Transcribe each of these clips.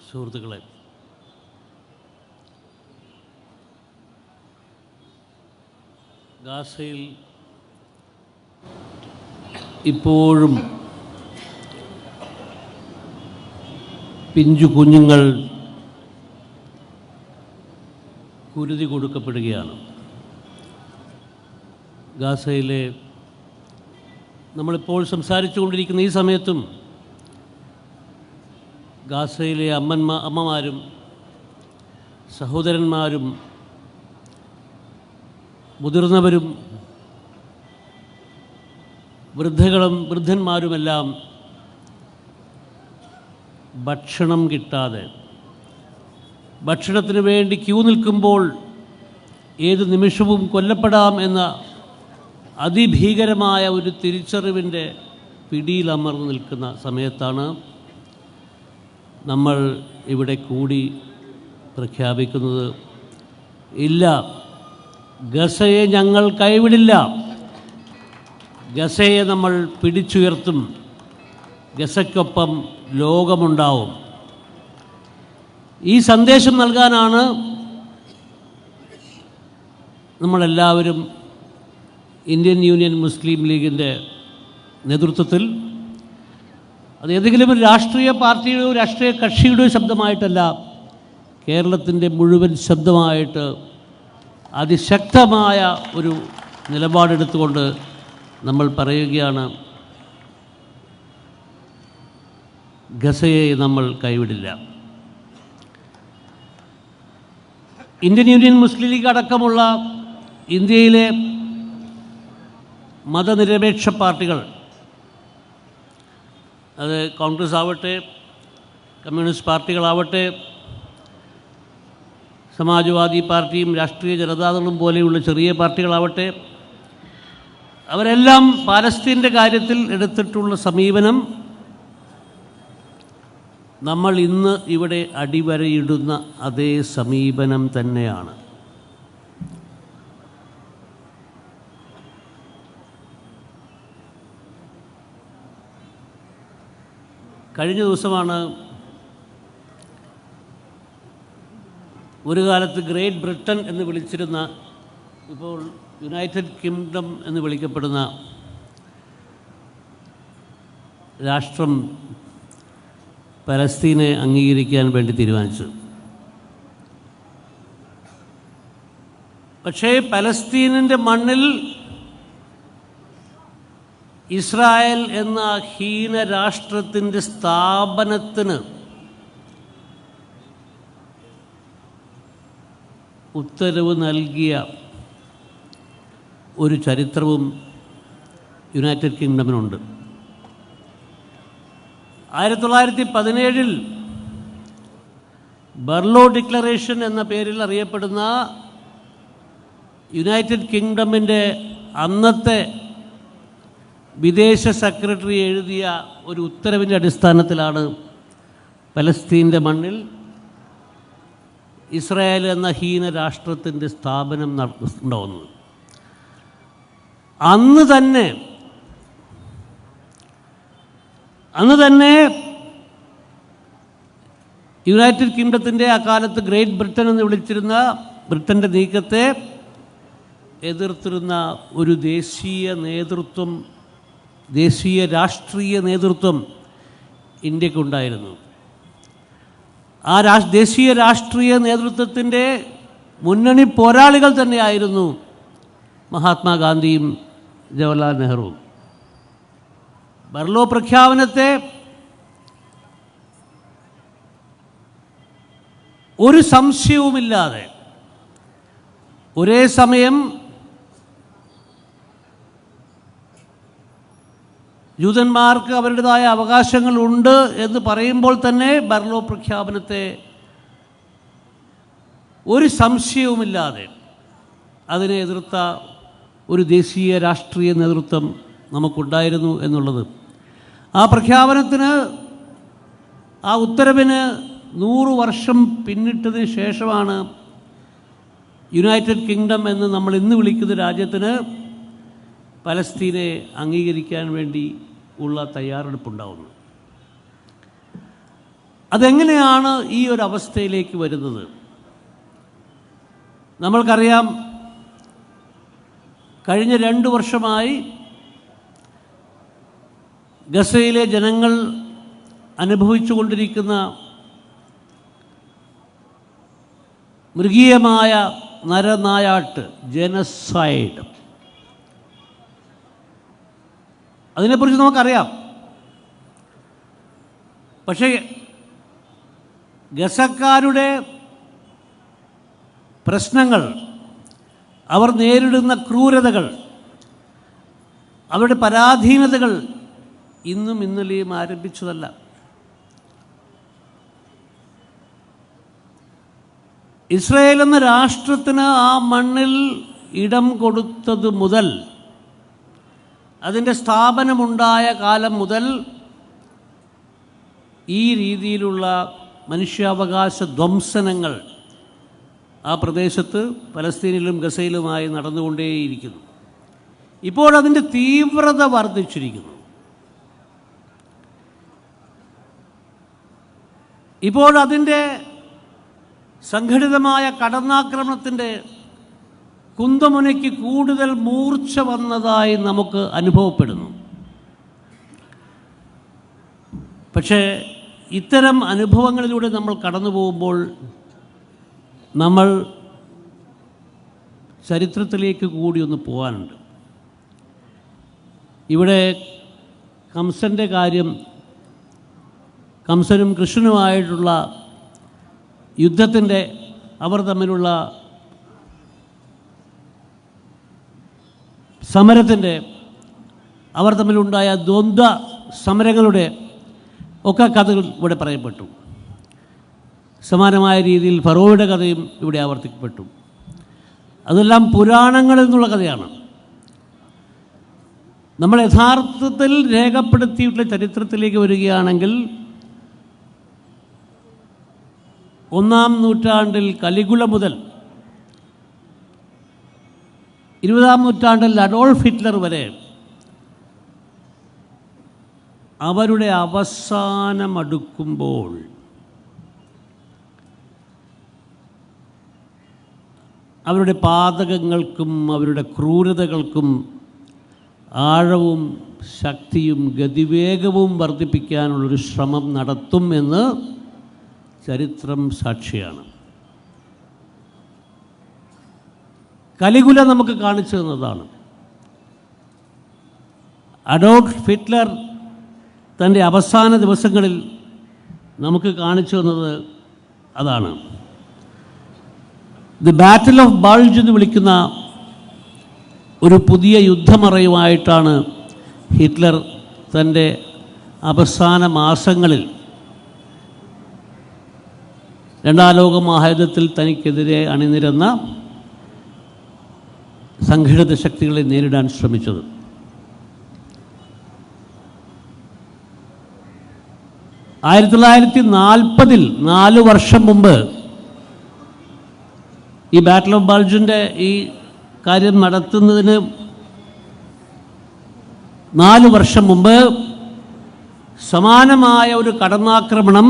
സുഹൃത്തുക്കളെ, ഗാസയിൽ ഇപ്പോഴും പിഞ്ചു കുഞ്ഞുങ്ങൾ കുരുതി കൊടുക്കപ്പെടുകയാണ്. ഗാസയിലെ നമ്മളിപ്പോൾ സംസാരിച്ചു കൊണ്ടിരിക്കുന്ന ഈ സമയത്തും ഗാസയിലെ അമ്മമാരും സഹോദരന്മാരും മുതിർന്നവരും വൃദ്ധന്മാരുമെല്ലാം ഭക്ഷണം കിട്ടാതെ ഭക്ഷണത്തിന് വേണ്ടി ക്യൂ നിൽക്കുമ്പോൾ ഏത് നിമിഷവും കൊല്ലപ്പെടാം എന്ന അതിഭീകരമായ ഒരു തിരിച്ചറിവിൻ്റെ പിടിയിലമർന്നു നിൽക്കുന്ന സമയത്താണ് നമ്മൾ ഇവിടെ കൂടി പ്രഖ്യാപിക്കുന്നത്, ഇല്ല, ഗസയെ ഞങ്ങൾ കൈവിടില്ല, ഗസയെ നമ്മൾ പിടിച്ചുയർത്തും, ഗസയ്ക്കൊപ്പം ലോകമുണ്ടാവും. ഈ സന്ദേശം നൽകാനാണ് നമ്മളെല്ലാവരും ഇന്ത്യൻ യൂണിയൻ മുസ്ലിം ലീഗിൻ്റെ നേതൃത്വത്തിൽ, അത് ഏതെങ്കിലും ഒരു രാഷ്ട്രീയ പാർട്ടിയുടെയോ രാഷ്ട്രീയ കക്ഷിയുടെയോ ശബ്ദമായിട്ടല്ല, കേരളത്തിൻ്റെ മുഴുവൻ ശബ്ദമായിട്ട് അതിശക്തമായ ഒരു നിലപാടെടുത്തുകൊണ്ട് നമ്മൾ പറയുകയാണ്, ഗസയെ നമ്മൾ കൈവിടില്ല. ഇന്ത്യൻ യൂണിയൻ മുസ്ലിം ലീഗ് അടക്കമുള്ള ഇന്ത്യയിലെ മതനിരപേക്ഷ പാർട്ടികൾ, അത് കോൺഗ്രസ് ആവട്ടെ, കമ്മ്യൂണിസ്റ്റ് പാർട്ടികളാവട്ടെ, സമാജ്വാദി പാർട്ടിയും രാഷ്ട്രീയ ജനതാദളും പോലെയുള്ള ചെറിയ പാർട്ടികളാവട്ടെ, അവരെല്ലാം പാലസ്തീൻ്റെ കാര്യത്തിൽ എടുത്തിട്ടുള്ള സമീപനം നമ്മൾ ഇന്ന് ഇവിടെ അടിവരയിടുന്ന അതേ സമീപനം തന്നെയാണ്. കഴിഞ്ഞ ദിവസമാണ് ഒരു കാലത്ത് ഗ്രേറ്റ് ബ്രിട്ടൻ എന്ന് വിളിച്ചിരുന്ന, ഇപ്പോൾ യുണൈറ്റഡ് കിങ്ഡം എന്ന് വിളിക്കപ്പെടുന്ന രാഷ്ട്രം പലസ്തീനെ അംഗീകരിക്കാൻ വേണ്ടി തീരുമാനിച്ചു. പക്ഷേ പലസ്തീനിൻ്റെ മണ്ണിൽ ഇസ്രായേൽ എന്ന ഹീന രാഷ്ട്രത്തിൻ്റെ സ്ഥാപനത്തിന് ഉത്തരവ് നൽകിയ ഒരു ചരിത്രവും യുണൈറ്റഡ് കിങ്ഡമിനുണ്ട്. 1917 ബർലോ ഡിക്ലറേഷൻ എന്ന പേരിൽ അറിയപ്പെടുന്ന യുണൈറ്റഡ് കിങ്ഡമിൻ്റെ അന്നത്തെ വിദേശ സെക്രട്ടറി എഴുതിയ ഒരു ഉത്തരവിൻ്റെ അടിസ്ഥാനത്തിലാണ് പലസ്തീൻ്റെ മണ്ണിൽ ഇസ്രായേൽ എന്ന ഹീന രാഷ്ട്രത്തിൻ്റെ സ്ഥാപനം ഉണ്ടാവുന്നത്. അന്ന് തന്നെ യുണൈറ്റഡ് കിങ്ഡത്തിൻ്റെ അക്കാലത്ത് ഗ്രേറ്റ് ബ്രിട്ടൻ എന്ന് വിളിച്ചിരുന്ന ബ്രിട്ടൻ്റെ നീക്കത്തെ എതിർത്തിരുന്ന ഒരു ദേശീയ രാഷ്ട്രീയ നേതൃത്വം ഇന്ത്യക്കുണ്ടായിരുന്നു. ആ ദേശീയ രാഷ്ട്രീയ നേതൃത്വത്തിൻ്റെ മുന്നണി പോരാളികൾ തന്നെയായിരുന്നു മഹാത്മാഗാന്ധിയും ജവഹർലാൽ നെഹ്റുവും. ബർലോ പ്രഖ്യാപനത്തെ ഒരു സംശയവുമില്ലാതെ ഒരേ സമയം ജൂതന്മാർക്ക് അവരുടേതായ അവകാശങ്ങളുണ്ട് എന്ന് പറയുമ്പോൾ തന്നെ ബർലോ പ്രഖ്യാപനത്തെ ഒരു സംശയവുമില്ലാതെ അതിനെ എതിർത്ത ഒരു ദേശീയ രാഷ്ട്രീയ നേതൃത്വം നമുക്കുണ്ടായിരുന്നു എന്നുള്ളത്, ആ പ്രഖ്യാപനത്തിന്, ആ ഉത്തരവിന് 100 വർഷം പിന്നിട്ടതിന് ശേഷമാണ് യുണൈറ്റഡ് കിങ്ഡം എന്ന് നമ്മൾ ഇന്ന് വിളിക്കുന്ന രാജ്യത്തിന് പലസ്തീനെ അംഗീകരിക്കാൻ വേണ്ടി ഉള്ള തയ്യാറെടുപ്പുണ്ടാവുന്നു. അതെങ്ങനെയാണ് ഈ ഒരു അവസ്ഥയിലേക്ക് വരുന്നത്? നമ്മൾക്കറിയാം, കഴിഞ്ഞ 2 വർഷമായി ഗസയിലെ ജനങ്ങൾ അനുഭവിച്ചു കൊണ്ടിരിക്കുന്ന മൃഗീയമായ നരനായാട്ട്, ജനസൈഡ്, അതിനെക്കുറിച്ച് നമുക്കറിയാം. പക്ഷേ ഗസക്കാരുടെ പ്രശ്നങ്ങൾ, അവർ നേരിടുന്ന ക്രൂരതകൾ, അവരുടെ പരാധീനതകൾ ഇന്നും ഇന്നലെയും ആരംഭിച്ചതല്ല. ഇസ്രായേൽ എന്ന രാഷ്ട്രത്തിന് ആ മണ്ണിൽ ഇടം കൊടുത്തത് മുതൽ, അതിൻ്റെ സ്ഥാപനമുണ്ടായ കാലം മുതൽ ഈ രീതിയിലുള്ള മനുഷ്യാവകാശ ധ്വംസനങ്ങൾ ആ പ്രദേശത്ത്, പലസ്തീനിലും ഗസയിലുമായി നടന്നുകൊണ്ടേയിരിക്കുന്നു. ഇപ്പോഴതിൻ്റെ തീവ്രത വർദ്ധിച്ചിരിക്കുന്നു. ഇപ്പോഴതിൻ്റെ സംഘടിതമായ കടന്നാക്രമണത്തിൻ്റെ കുന്തമുനയ്ക്ക് കൂടുതൽ മൂർച്ച വന്നതായി നമുക്ക് അനുഭവപ്പെടുന്നു. പക്ഷേ ഇത്തരം അനുഭവങ്ങളിലൂടെ നമ്മൾ കടന്നു പോകുമ്പോൾ നമ്മൾ ചരിത്രത്തിലേക്ക് കൂടി ഒന്ന് പോകാനുണ്ട്. ഇവിടെ കംസൻ്റെ കാര്യം, കംസനും കൃഷ്ണനുമായിട്ടുള്ള യുദ്ധത്തിൻ്റെ, അവർ തമ്മിലുള്ള സമരത്തിൻ്റെ, അവർ തമ്മിലുണ്ടായ ദ്വന്ദ്വ സമരങ്ങളുടെ ഒക്കെ കഥകൾ ഇവിടെ പറയപ്പെട്ടു. സമാനമായ രീതിയിൽ ഫറോയുടെ കഥയും ഇവിടെ ആവർത്തിക്കപ്പെട്ടു. അതെല്ലാം പുരാണങ്ങളിൽ നിന്നുള്ള കഥയാണ്. നമ്മൾ യഥാർത്ഥത്തിൽ രേഖപ്പെടുത്തിയിട്ടുള്ള ചരിത്രത്തിലേക്ക് വരികയാണെങ്കിൽ 1-ാം നൂറ്റാണ്ടിൽ കലിഗുള മുതൽ 20-ാം നൂറ്റാണ്ടിൽ അഡോൾഫ് ഹിറ്റ്ലർ വരെ അവരുടെ അവസാനമടുക്കുമ്പോൾ അവരുടെ പാതകങ്ങൾക്കും അവരുടെ ക്രൂരതകൾക്കും ആഴവും ശക്തിയും ഗതിവേഗവും വർദ്ധിപ്പിക്കാനുള്ളൊരു ശ്രമം നടത്തും എന്ന് ചരിത്രം സാക്ഷിയാണ്. കലിഗുല നമുക്ക് കാണിച്ചു തന്നതാണ്. അഡോൾഫ് ഹിറ്റ്ലർ തൻ്റെ അവസാന ദിവസങ്ങളിൽ നമുക്ക് കാണിച്ചു തന്നത് അതാണ്. ദി ബാറ്റിൽ ഓഫ് ബൾജ് എന്ന് വിളിക്കുന്ന ഒരു പുതിയ യുദ്ധമറയുമായിട്ടാണ് ഹിറ്റ്ലർ തൻ്റെ അവസാന മാസങ്ങളിൽ 2-ാം ലോക മഹായുദ്ധത്തിൽ തനിക്കെതിരെ അണിനിരന്ന സംഘടിത ശക്തികളെ നേരിടാൻ ശ്രമിച്ചത്. ആയിരത്തി 1940 4 വർഷം മുമ്പ് ഈ ബാറ്റിൽ ഓഫ് ബൾജിൻ്റെ ഈ കാര്യം നടത്തുന്നതിന് 4 വർഷം മുമ്പ് സമാനമായ ഒരു കടന്നാക്രമണം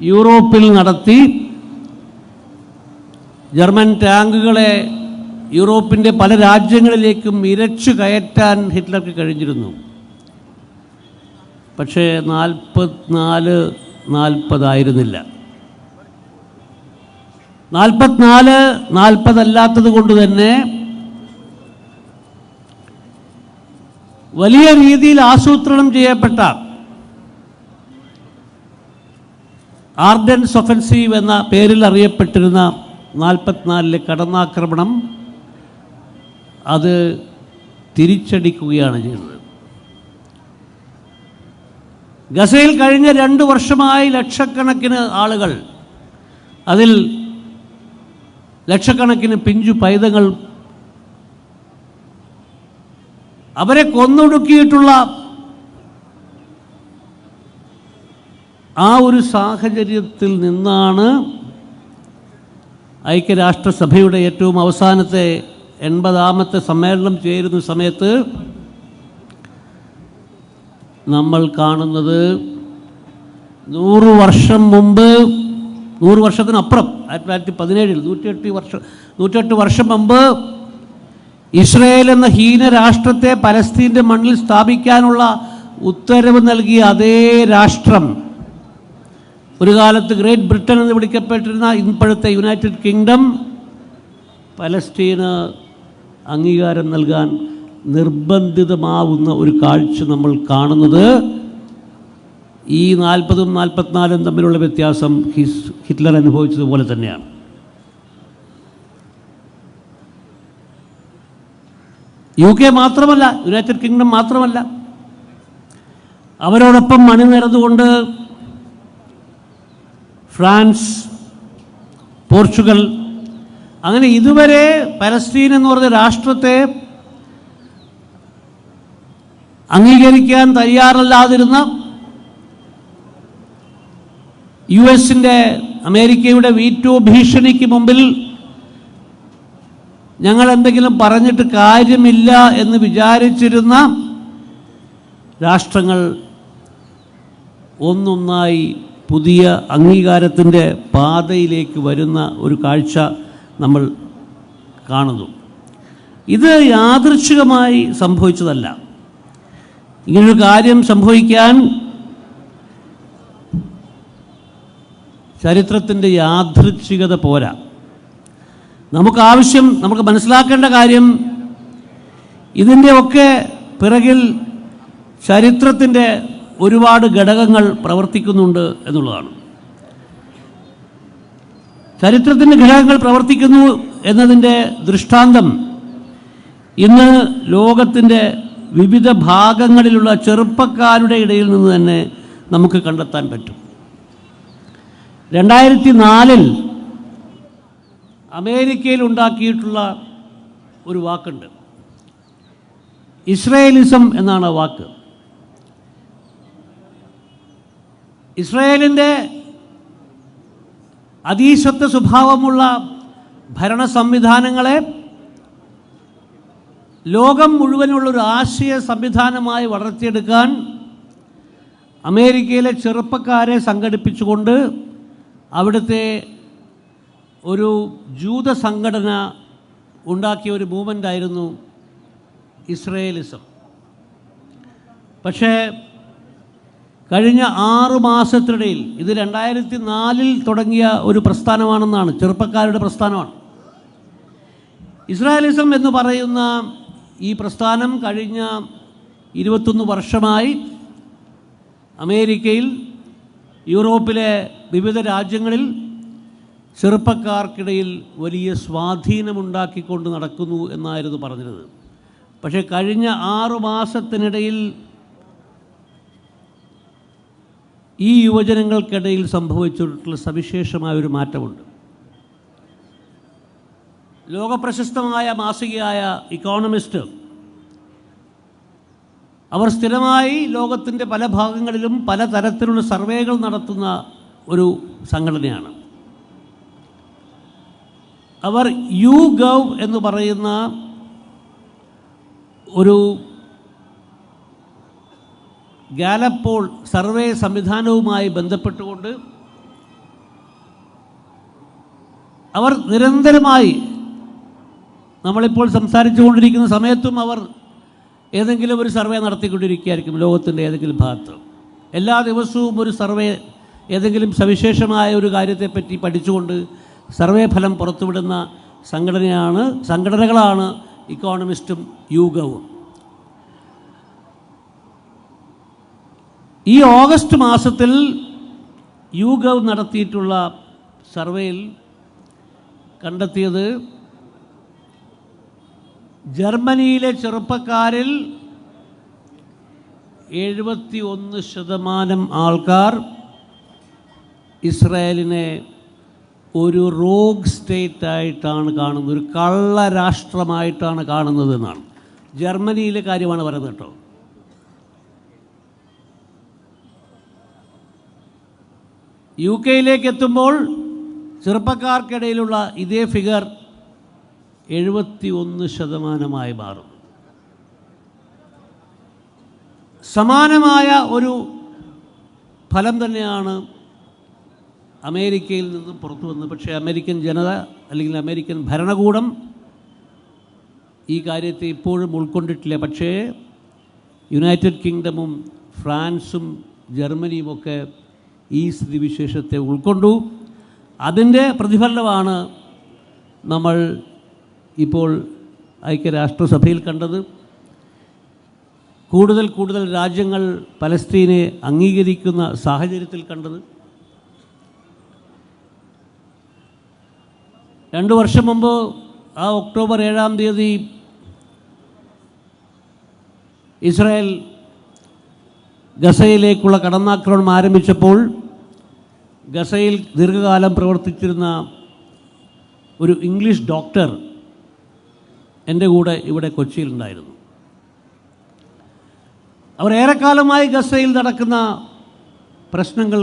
യൂറോപ്പിൽ നടത്തി ജർമ്മൻ ടാങ്കുകളെ യൂറോപ്പിൻ്റെ പല രാജ്യങ്ങളിലേക്കും ഇരച്ചു കയറ്റാൻ ഹിറ്റ്ലർക്ക് കഴിഞ്ഞിരുന്നു. പക്ഷേ 40 ആയിരുന്നില്ല. 40 അല്ലാത്തത് കൊണ്ട് തന്നെ വലിയ രീതിയിൽ ആസൂത്രണം ചെയ്യപ്പെട്ട ആർഡൻസ് ഒഫൻസീവ് എന്ന പേരിൽ അറിയപ്പെട്ടിരുന്ന 44 കടന്നാക്രമണം അത് തിരിച്ചടിക്കുകയാണ് ചെയ്തത്. ഗസയിൽ കഴിഞ്ഞ 2 വർഷമായി ലക്ഷക്കണക്കിന് ആളുകൾ, അതിൽ ലക്ഷക്കണക്കിന് പിഞ്ചു പൈതങ്ങൾ, അവരെ കൊന്നൊടുക്കിയിട്ടുള്ള ആ ഒരു സാഹചര്യത്തിൽ നിന്നാണ് ഐക്യരാഷ്ട്രസഭയുടെ ഏറ്റവും അവസാനത്തെ 80ാമത്തെ സമ്മേളനം ചേരുന്ന സമയത്ത് നമ്മൾ കാണുന്നത് 100 വർഷം മുമ്പ്, 100 വർഷത്തിനപ്പുറം 1917 108 വർഷം മുമ്പ് ഇസ്രായേൽ എന്ന ഹീന രാഷ്ട്രത്തെ പലസ്തീൻ്റെ മണ്ണിൽ സ്ഥാപിക്കാനുള്ള ഉത്തരവ് നൽകിയ അതേ രാഷ്ട്രം, ഒരു കാലത്ത് ഗ്രേറ്റ് ബ്രിട്ടൻ എന്ന് വിളിക്കപ്പെട്ടിരുന്ന ഇപ്പോഴത്തെ യുണൈറ്റഡ് കിങ്ഡം, പലസ്തീന് അംഗീകാരം നൽകാൻ നിർബന്ധിതമാവുന്ന ഒരു കാഴ്ച നമ്മൾ കാണുന്നത് ഈ 40ഉം 44ഉം തമ്മിലുള്ള വ്യത്യാസം ഹിറ്റ്ലർ അനുഭവിച്ചതുപോലെ തന്നെയാണ്. UK മാത്രമല്ല, യുണൈറ്റഡ് കിങ്ഡം മാത്രമല്ല, അവരോടൊപ്പം അണിനിരന്നുകൊണ്ട് ഫ്രാൻസ്, പോർച്ചുഗൽ, അങ്ങനെ ഇതുവരെ പലസ്തീൻ എന്ന് പറഞ്ഞ രാഷ്ട്രത്തെ അംഗീകരിക്കാൻ തയ്യാറല്ലാതിരുന്ന US-ൻ്റെ, അമേരിക്കയുടെ വീറ്റോ ഭീഷണിക്ക് മുമ്പിൽ ഞങ്ങൾ എന്തെങ്കിലും പറഞ്ഞിട്ട് കാര്യമില്ല എന്ന് വിചാരിച്ചിരുന്ന രാഷ്ട്രങ്ങൾ ഒന്നൊന്നായി പുതിയ അംഗീകാരത്തിൻ്റെ പാതയിലേക്ക് വരുന്ന ഒരു കാഴ്ച നമ്മൾ കാണുന്നു. ഇത് യാദൃച്ഛികമായി സംഭവിച്ചതല്ല. ഇങ്ങനൊരു കാര്യം സംഭവിക്കാൻ ചരിത്രത്തിൻ്റെ യാദൃച്ഛികത പോരാ. നമുക്ക് മനസ്സിലാക്കേണ്ട കാര്യം, ഇതിൻ്റെയൊക്കെ പിറകിൽ ചരിത്രത്തിൻ്റെ ഒരുപാട് ഘടകങ്ങൾ പ്രവർത്തിക്കുന്നുണ്ട് എന്നുള്ളതാണ്. ചരിത്രത്തിൻ്റെ ഘടകങ്ങൾ പ്രവർത്തിക്കുന്നു എന്നതിൻ്റെ ദൃഷ്ടാന്തം ഇന്ന് ലോകത്തിൻ്റെ വിവിധ ഭാഗങ്ങളിലുള്ള ചെറുപ്പക്കാരുടെ ഇടയിൽ നിന്ന് തന്നെ നമുക്ക് കണ്ടെത്താൻ പറ്റും. 2004 അമേരിക്കയിൽ ഉണ്ടാക്കിയിട്ടുള്ള ഒരു വാക്കുണ്ട്, ഇസ്രായേലിസം എന്നാണ് ആ വാക്ക്. ഇസ്രായേലിൻ്റെ അതീശത്വ സ്വഭാവമുള്ള ഭരണ സംവിധാനങ്ങളെ ലോകം മുഴുവനുള്ളൊരു ആശയ സംവിധാനമായി വളർത്തിയെടുക്കാൻ അമേരിക്കയിലെ ചെറുപ്പക്കാരെ സംഘടിപ്പിച്ചുകൊണ്ട് അവിടുത്തെ ഒരു ജൂത സംഘടന ഉണ്ടാക്കിയ ഒരു മൂവ്മെൻ്റായിരുന്നു ഇസ്രായേലിസം. പക്ഷേ കഴിഞ്ഞ 6 മാസത്തിനിടയിൽ, ഇത് 2004 തുടങ്ങിയ ഒരു പ്രസ്ഥാനമാണെന്നാണ്, ചെറുപ്പക്കാരുടെ പ്രസ്ഥാനമാണ്. ഇസ്രായേലിസം എന്ന് പറയുന്ന ഈ പ്രസ്ഥാനം കഴിഞ്ഞ 21 വർഷമായി അമേരിക്കയിൽ, യൂറോപ്പിലെ വിവിധ രാജ്യങ്ങളിൽ ചെറുപ്പക്കാർക്കിടയിൽ വലിയ സ്വാധീനമുണ്ടാക്കിക്കൊണ്ട് നടക്കുന്നു എന്നായിരുന്നു പറഞ്ഞിരുന്നത്. പക്ഷേ കഴിഞ്ഞ 6 മാസത്തിനിടയിൽ ഈ യുവജനങ്ങൾക്കിടയിൽ സംഭവിച്ചിട്ടുള്ള സവിശേഷമായൊരു മാറ്റമുണ്ട്. ലോകപ്രശസ്തമായ മാസികയായ ഇക്കോണമിസ്റ്റ്, അവർ സ്ഥിരമായി ലോകത്തിൻ്റെ പല ഭാഗങ്ങളിലും പലതരത്തിലുള്ള സർവേകൾ നടത്തുന്ന ഒരു സംഘടനയാണ്. അവർ YouGov എന്ന് പറയുന്ന ഒരു ഗാലപ്പോൾ സർവേ സംവിധാനവുമായി ബന്ധപ്പെട്ടുകൊണ്ട് അവർ നിരന്തരമായി, നമ്മളിപ്പോൾ സംസാരിച്ചു കൊണ്ടിരിക്കുന്ന സമയത്തും അവർ ഏതെങ്കിലും ഒരു സർവേ നടത്തിക്കൊണ്ടിരിക്കുകയായിരിക്കും ലോകത്തിൻ്റെ ഏതെങ്കിലും ഭാഗത്ത്. എല്ലാ ദിവസവും ഒരു സർവേ, ഏതെങ്കിലും സവിശേഷമായ ഒരു കാര്യത്തെപ്പറ്റി പഠിച്ചുകൊണ്ട് സർവേ ഫലം പുറത്തുവിടുന്ന സംഘടനകളാണ് ഇക്കോണമിസ്റ്റും YouGovഉം. ഈ ഓഗസ്റ്റ് മാസത്തിൽ YouGov നടത്തിയിട്ടുള്ള സർവേയിൽ കണ്ടെത്തിയത്, ജർമ്മനിയിലെ ചെറുപ്പക്കാരിൽ 71% ആൾക്കാർ ഇസ്രായേലിനെ ഒരു റോഗ് സ്റ്റേറ്റായിട്ടാണ് കാണുന്നത്, ഒരു കള്ള രാഷ്ട്രമായിട്ടാണ് കാണുന്നത് എന്നാണ്. ജർമ്മനിയിലെ കാര്യമാണ് പറയുന്നത് കേട്ടോ. UK-യിലേക്ക് എത്തുമ്പോൾ ചെറുപ്പക്കാർക്കിടയിലുള്ള ഇതേ ഫിഗർ 71% മാറും. സമാനമായ ഒരു ഫലം തന്നെയാണ് അമേരിക്കയിൽ നിന്നും പുറത്തു വന്നത്. പക്ഷേ അമേരിക്കൻ ജനത അല്ലെങ്കിൽ അമേരിക്കൻ ഭരണകൂടം ഈ കാര്യത്തെ ഇപ്പോഴും ഉൾക്കൊണ്ടിട്ടില്ല. പക്ഷേ യുണൈറ്റഡ് കിങ്ഡമും ഫ്രാൻസും ജർമ്മനിയുമൊക്കെ ഈ സ്ഥിതിവിശേഷത്തെ ഉൾക്കൊണ്ടു. അതിൻ്റെ പ്രതിഫലനമാണ് നമ്മൾ ഇപ്പോൾ ഐക്യരാഷ്ട്രസഭയിൽ കണ്ടത്. കൂടുതൽ കൂടുതൽ രാജ്യങ്ങൾ പലസ്തീനെ അംഗീകരിക്കുന്ന സാഹചര്യത്തിൽ കണ്ടത്. 2 വർഷം മുമ്പ് ആ ഒക്ടോബർ 7-ാം തീയതി ഇസ്രായേൽ ഗസയിലേക്കുള്ള കടന്നാക്രമണം ആരംഭിച്ചപ്പോൾ ഗസയിൽ ദീർഘകാലം പ്രവർത്തിച്ചിരുന്ന ഒരു ഇംഗ്ലീഷ് ഡോക്ടർ എൻ്റെ കൂടെ ഇവിടെ കൊച്ചിയിലുണ്ടായിരുന്നു. അവർ ഏറെക്കാലമായി ഗസയിൽ നടക്കുന്ന പ്രശ്നങ്ങൾ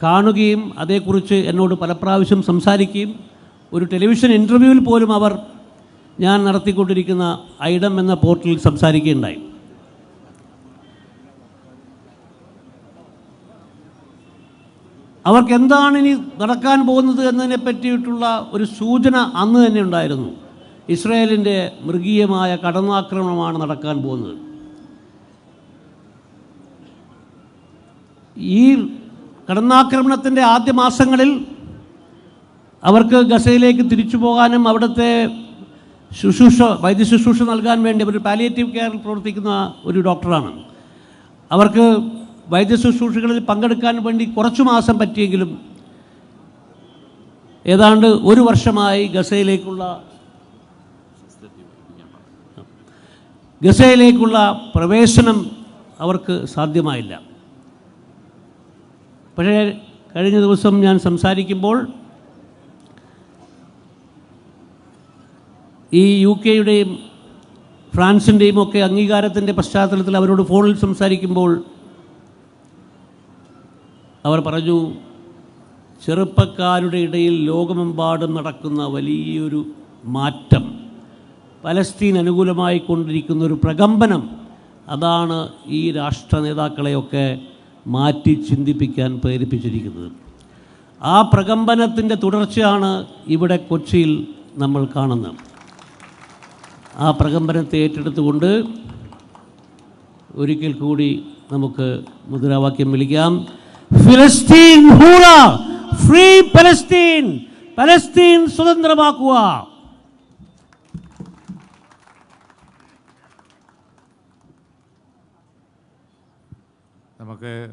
കാണുകയും അതേക്കുറിച്ച് എന്നോട് പല പ്രാവശ്യം സംസാരിക്കുകയും ഒരു ടെലിവിഷൻ ഇൻ്റർവ്യൂവിൽ പോലും അവർ ഞാൻ നടത്തിക്കൊണ്ടിരിക്കുന്ന ഐഡം എന്ന പോർട്ടലിൽ സംസാരിക്കുകയുണ്ടായി. അവർക്ക് എന്താണ് ഇനി നടക്കാൻ പോകുന്നത് എന്നതിനെ പറ്റിയിട്ടുള്ള ഒരു സൂചന അന്ന് തന്നെ ഉണ്ടായിരുന്നു. ഇസ്രായേലിൻ്റെ മൃഗീയമായ കടന്നാക്രമണമാണ് നടക്കാൻ പോകുന്നത്. ഈ കടന്നാക്രമണത്തിൻ്റെ ആദ്യ മാസങ്ങളിൽ അവർക്ക് ഗസയിലേക്ക് തിരിച്ചു പോകാനും അവിടുത്തെ വൈദ്യശുശ്രൂഷ നൽകാൻ വേണ്ടി ഒരു പാലിയേറ്റീവ് കെയറിൽ പ്രവർത്തിക്കുന്ന ഒരു ഡോക്ടറാണ്. അവർക്ക് വൈദ്യശുശ്രൂഷകളിൽ പങ്കെടുക്കാൻ വേണ്ടി കുറച്ചു മാസം പറ്റിയെങ്കിലും ഏതാണ്ട് 1 വർഷമായി ഗസയിലേക്കുള്ള പ്രവേശനം അവർക്ക് സാധ്യമായില്ല. പക്ഷേ കഴിഞ്ഞ ദിവസം ഞാൻ സംസാരിക്കുമ്പോൾ ഈ UK-യുടെയും ഫ്രാൻസിൻ്റെയും ഒക്കെ അംഗീകാരത്തിൻ്റെ പശ്ചാത്തലത്തിൽ അവരോട് ഫോണിൽ സംസാരിക്കുമ്പോൾ അവർ പറഞ്ഞു, ചെറുപ്പക്കാരുടെ ഇടയിൽ ലോകമെമ്പാടും നടക്കുന്ന വലിയൊരു മാറ്റം, പലസ്തീൻ അനുകൂലമായി കൊണ്ടിരിക്കുന്ന ഒരു പ്രകമ്പനം, അതാണ് ഈ രാഷ്ട്ര നേതാക്കളെയൊക്കെ മാറ്റി ചിന്തിപ്പിക്കാൻ പ്രേരിപ്പിച്ചിരിക്കുന്നത്. ആ പ്രകമ്പനത്തിൻ്റെ തുടർച്ചയാണ് ഇവിടെ കൊച്ചിയിൽ നമ്മൾ കാണുന്നത്. ആ പ്രകമ്പനത്തെ ഏറ്റെടുത്തുകൊണ്ട് ഒരിക്കൽ കൂടി നമുക്ക് മുദ്രാവാക്യം വിളിക്കാം. Philistine ഹൂറ, free Palestine, Palestine സ്വതന്ത്രമാക്കുക. നമുക്ക്